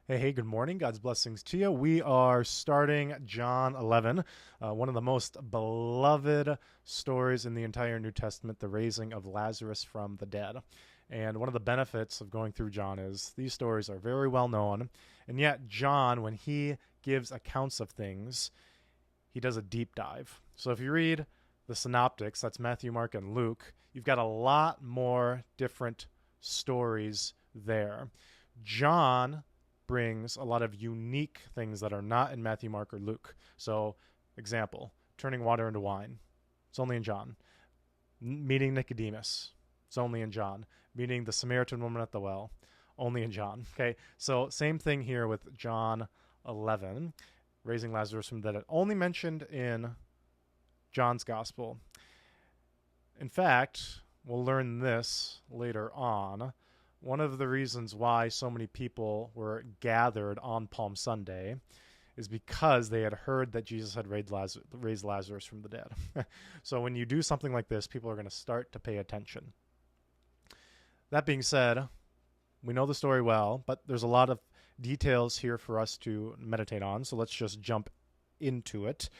Hey, good morning. God's blessings to you. We are starting John 11, one of the most beloved stories in the entire New Testament, the raising of Lazarus from the dead. And one of the benefits of going through John is these stories are very well known. And yet, John, when he gives accounts of things, he does a deep dive. So if you read the synoptics, that's Matthew, Mark, and Luke, you've got a lot more different stories there. John brings a lot of unique things that are not in Matthew, Mark, or Luke. So, example, turning water into wine. It's only in John. Meeting Nicodemus. It's only in John. Meeting the Samaritan woman at the well. Only in John. Okay, so same thing here with John 11, raising Lazarus from the dead. Only mentioned in John's gospel. In fact, we'll learn this later on. One of the reasons why so many people were gathered on Palm Sunday is because they had heard that Jesus had raised Lazarus from the dead. So when you do something like this, people are going to start to pay attention. That being said, we know the story well, but there's a lot of details here for us to meditate on, so let's just jump into it.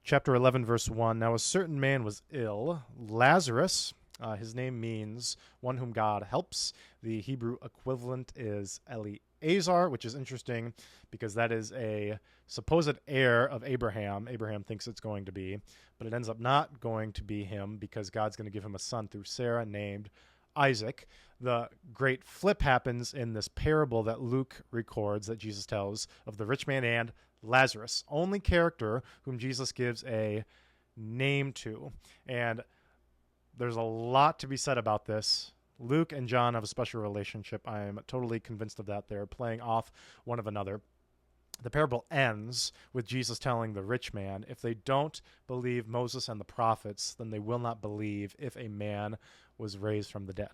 Chapter 11, verse 1. Now a certain man was ill, Lazarus. His name means one whom God helps. The Hebrew equivalent is Eleazar, which is interesting because that is a supposed heir of Abraham. Abraham thinks it's going to be, but it ends up not going to be him because God's going to give him a son through Sarah named Isaac. The great flip happens in this parable that Luke records that Jesus tells of the rich man and Lazarus, only character whom Jesus gives a name to. And there's a lot to be said about this. Luke and John have a special relationship. I am totally convinced of that. They're playing off one of another. The parable ends with Jesus telling the rich man, if they don't believe Moses and the prophets, then they will not believe if a man was raised from the dead.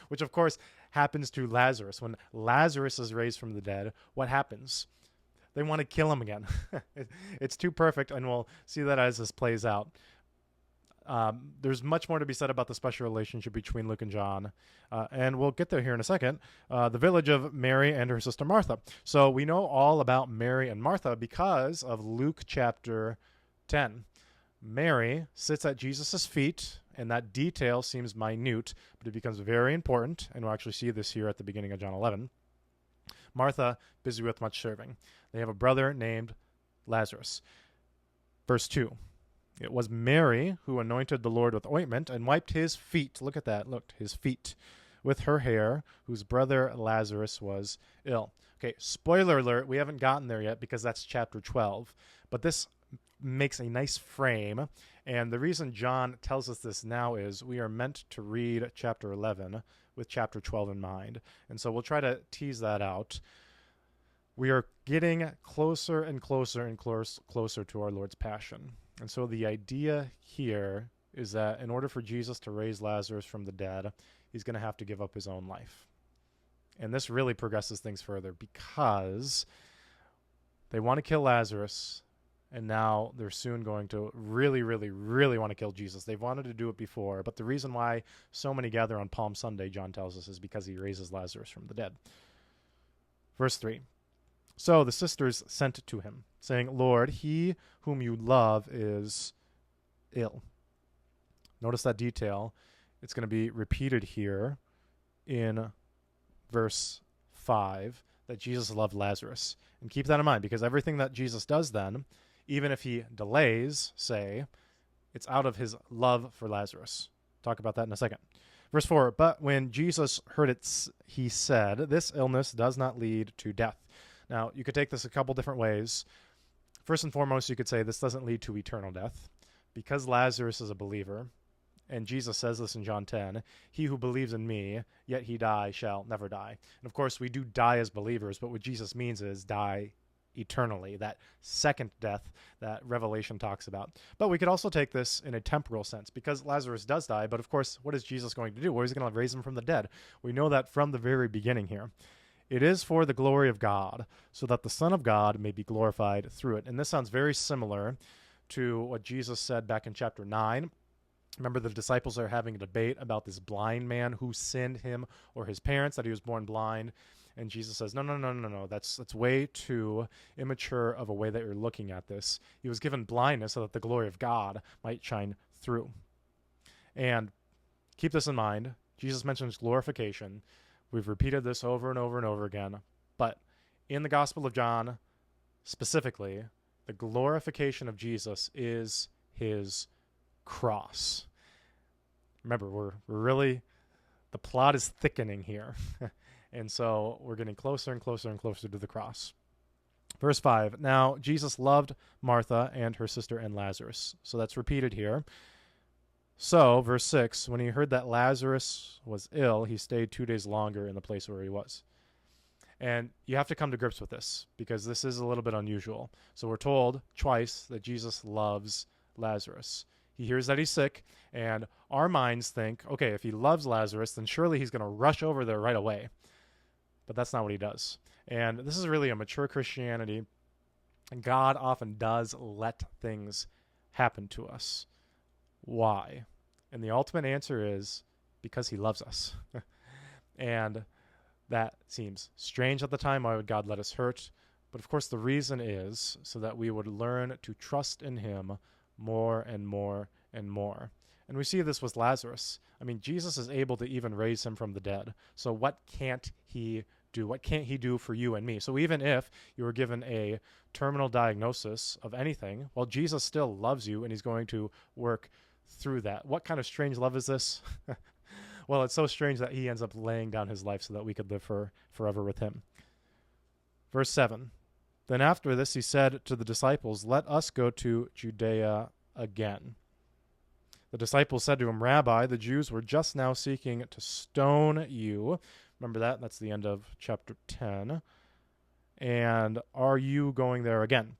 Which, of course, happens to Lazarus. When Lazarus is raised from the dead, what happens? They want to kill him again. It's too perfect, and we'll see that as this plays out. There's much more to be said about the special relationship between Luke and John, and we'll get there here in a second. The village of Mary and her sister Martha. So we know all about Mary and Martha because of Luke chapter 10. Mary sits at Jesus' feet, and that detail seems minute, but it becomes very important, and we'll actually see this here at the beginning of John 11. Martha, busy with much serving. They have a brother named Lazarus. Verse 2. It was Mary who anointed the Lord with ointment and wiped his feet. Look at that. Look, his feet with her hair, whose brother Lazarus was ill. Okay, spoiler alert. We haven't gotten there yet because that's chapter 12. But this makes a nice frame. And the reason John tells us this now is we are meant to read chapter 11 with chapter 12 in mind. And so we'll try to tease that out. We are getting closer and closer and closer to our Lord's passion. And so the idea here is that in order for Jesus to raise Lazarus from the dead, he's going to have to give up his own life. And this really progresses things further because they want to kill Lazarus, and now they're soon going to really, really, really want to kill Jesus. They've wanted to do it before, but the reason why so many gather on Palm Sunday, John tells us, is because he raises Lazarus from the dead. Verse 3. So the sisters sent to him, saying, Lord, he whom you love is ill. Notice that detail. It's going to be repeated here in verse 5 that Jesus loved Lazarus. And keep that in mind because everything that Jesus does then, even if he delays, say, it's out of his love for Lazarus. Talk about that in a second. Verse 4, but when Jesus heard it, he said, this illness does not lead to death. Now, you could take this a couple different ways. First and foremost, you could say this doesn't lead to eternal death. Because Lazarus is a believer, and Jesus says this in John 10, he who believes in me, yet he die, shall never die. And of course, we do die as believers, but what Jesus means is die eternally, that second death that Revelation talks about. But we could also take this in a temporal sense, because Lazarus does die, but of course, what is Jesus going to do? Well, he's going to raise him from the dead. We know that from the very beginning here. It is for the glory of God, so that the Son of God may be glorified through it. And this sounds very similar to what Jesus said back in chapter 9. Remember, the disciples are having a debate about this blind man who sinned, him or his parents, that he was born blind. And Jesus says, no, no, no, no, no. That's way too immature of a way that you're looking at this. He was given blindness so that the glory of God might shine through. And keep this in mind. Jesus mentions glorification. We've repeated this over and over and over again. But in the Gospel of John, specifically, the glorification of Jesus is his cross. Remember, we're really, the plot is thickening here. And so we're getting closer and closer and closer to the cross. Verse 5, now Jesus loved Martha and her sister and Lazarus. So that's repeated here. So, verse 6, when he heard that Lazarus was ill, he stayed 2 days longer in the place where he was. And you have to come to grips with this because this is a little bit unusual. So we're told twice that Jesus loves Lazarus. He hears that he's sick, and our minds think, okay, if he loves Lazarus, then surely he's going to rush over there right away. But that's not what he does. And this is really a mature Christianity. And God often does let things happen to us. Why? And the ultimate answer is because he loves us. And that seems strange at the time. Why would God let us hurt? But of course the reason is so that we would learn to trust in him more and more and more. And we see this with Lazarus. I mean, Jesus is able to even raise him from the dead. So what can't he do? What can't he do for you and me? So even if you were given a terminal diagnosis of anything, well, Jesus still loves you and he's going to work through that. What kind of strange love is this? Well, it's so strange that he ends up laying down his life so that we could live forever with him. Verse 7, then after this he said to the disciples, let us go to Judea again. The disciples said to him, Rabbi, the Jews were just now seeking to stone you. Remember that? That's the end of chapter 10. And are you going there again?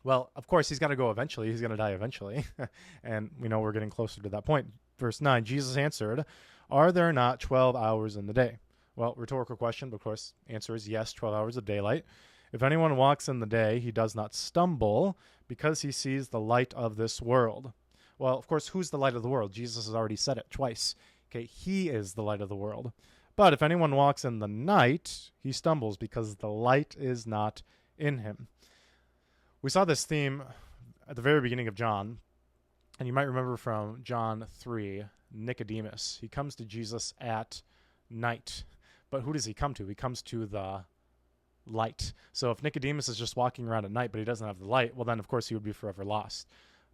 Well, of course, he's got to go eventually. He's going to die eventually. And we know we're getting closer to that point. Verse 9, Jesus answered, are there not 12 hours in the day? Well, rhetorical question, but of course, answer is yes, 12 hours of daylight. If anyone walks in the day, he does not stumble because he sees the light of this world. Well, of course, who's the light of the world? Jesus has already said it twice. Okay, he is the light of the world. But if anyone walks in the night, he stumbles because the light is not in him. We saw this theme at the very beginning of John, and you might remember from John 3, Nicodemus. He comes to Jesus at night. But who does he come to? He comes to the light. So if Nicodemus is just walking around at night, but he doesn't have the light, well, then, of course, he would be forever lost.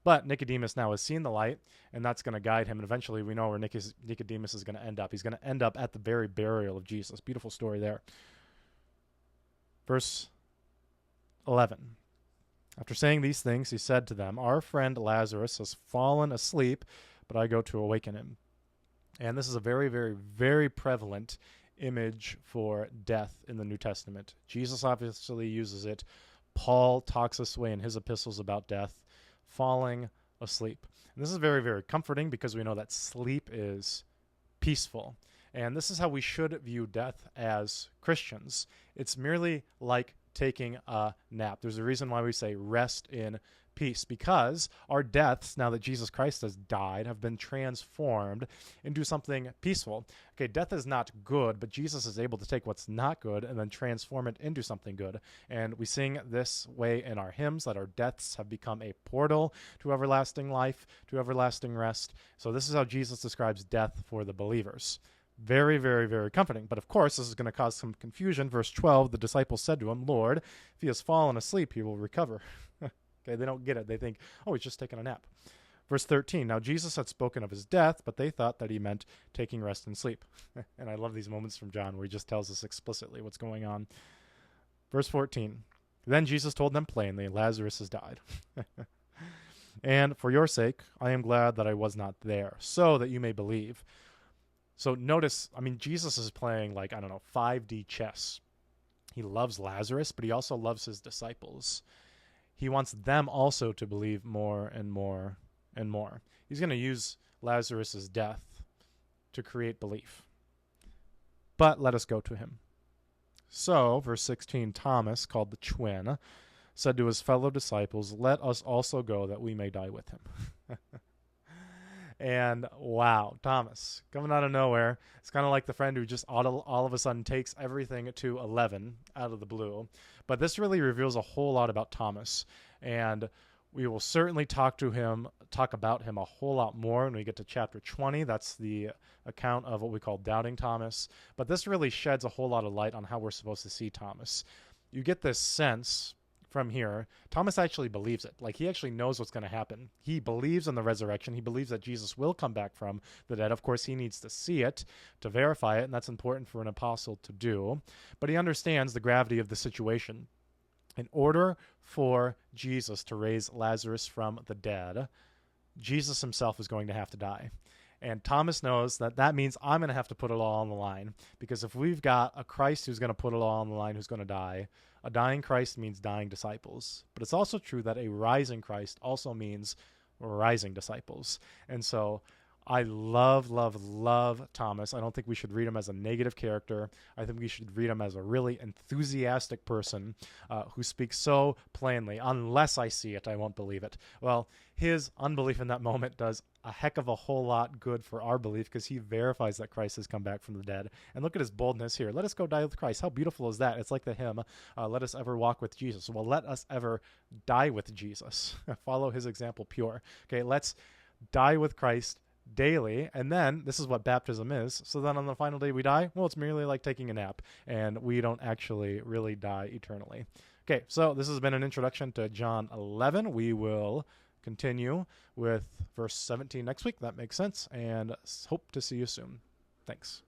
But Nicodemus now has seen the light, and that's going to guide him. And eventually we know where Nicodemus is going to end up. He's going to end up at the very burial of Jesus. Beautiful story there. Verse 11. After saying these things, he said to them, our friend Lazarus has fallen asleep, but I go to awaken him. And this is a very, very, very prevalent image for death in the New Testament. Jesus obviously uses it. Paul talks this way in his epistles about death, falling asleep. And this is very, very comforting because we know that sleep is peaceful. And this is how we should view death as Christians. It's merely like taking a nap. There's a reason why we say rest in peace, because our deaths, now that Jesus Christ has died, have been transformed into something peaceful. Okay, death is not good, but Jesus is able to take what's not good and then transform it into something good. And we sing this way in our hymns, that our deaths have become a portal to everlasting life, to everlasting rest. So this is how Jesus describes death for the believers. Very, very, very comforting. But of course, this is going to cause some confusion. Verse 12, the disciples said to him, Lord, if he has fallen asleep, he will recover. Okay, they don't get it. They think, oh, he's just taking a nap. Verse 13, now Jesus had spoken of his death, but they thought that he meant taking rest and sleep. And I love these moments from John where he just tells us explicitly what's going on. Verse 14, then Jesus told them plainly, Lazarus has died. And for your sake, I am glad that I was not there, so that you may believe. So notice, I mean, Jesus is playing 5D chess. He loves Lazarus, but he also loves his disciples. He wants them also to believe more and more and more. He's going to use Lazarus' death to create belief. But let us go to him. So, verse 16, Thomas, called the twin, said to his fellow disciples, let us also go that we may die with him. And wow, Thomas coming out of nowhere. It's kind of like the friend who just all of a sudden takes everything to 11 out of the blue. But this really reveals a whole lot about Thomas. And we will certainly talk about him a whole lot more when we get to chapter 20. That's the account of what we call doubting Thomas. But this really sheds a whole lot of light on how we're supposed to see Thomas. You get this sense from here, Thomas actually believes it. Like, he actually knows what's going to happen. He believes in the resurrection. He believes that Jesus will come back from the dead. Of course, he needs to see it to verify it, and that's important for an apostle to do. But he understands the gravity of the situation. In order for Jesus to raise Lazarus from the dead, Jesus himself is going to have to die. And Thomas knows that means I'm going to have to put it all on the line. Because if we've got a Christ who's going to put it all on the line, who's going to die, a dying Christ means dying disciples. But it's also true that a rising Christ also means rising disciples. And so I love, love, love Thomas. I don't think we should read him as a negative character. I think we should read him as a really enthusiastic person who speaks so plainly. Unless I see it, I won't believe it. Well, his unbelief in that moment does a heck of a whole lot good for our belief, because he verifies that Christ has come back from the dead. And look at his boldness here. Let us go die with Christ. How beautiful is that? It's like the hymn, let us ever walk with Jesus. Well, let us ever die with Jesus. Follow his example pure. Okay, let's die with Christ daily, and then this is what baptism is. So then on the final day we die, well, it's merely like taking a nap, and we don't actually really die eternally. Okay, so this has been an introduction to John 11. We will continue with verse 17 next week. That makes sense, and hope to see you soon. Thanks.